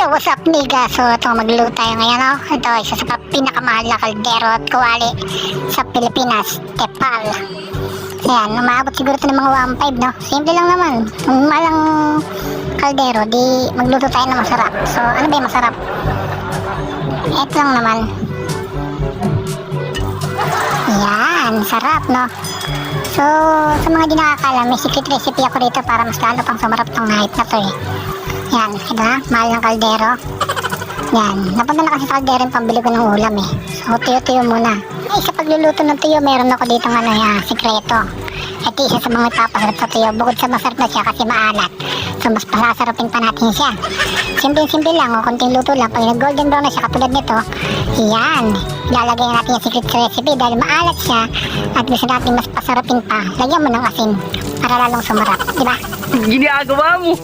Yo, what's up nigga? So ito magluluto tayo ngayon, no? Ito isa sa pinakamahal na kaldero at kawali sa Pilipinas, Tepal. Ayan, umaabot siguro ito ng mga 1.5, no? Simple lang naman. Kung malang kaldero, di magluto tayo ng masarap. So ano ba yung masarap? Ito lang naman. Yan, sarap, no? So sa mga di nakakala, may secret recipe ako rito para mas lalo pang sumarap tong night na to eh. Yan, ito na, mahal ng kaldero. Yan, napunta na kasi sa kaldero yung pambili ko ng ulam eh. So, tuyo-tuyo muna. Ay, sa pagluluto ng tuyo, meron ako dito ng sikreto. Ito isa sa mga ipapasarap sa tuyo. Bukod sa masarap na siya kasi maalat. So, mas pasasarapin pa natin siya. Simple-simple lang, konting luto lang. Pag nag-golden brown na siya, katulad nito, yan, ilalagay natin yung secret recipe dahil maalat siya at gusto natin mas pasarapin pa. Lagyan mo ng asin para lalong sumarap, di ba? Ginagawa mo.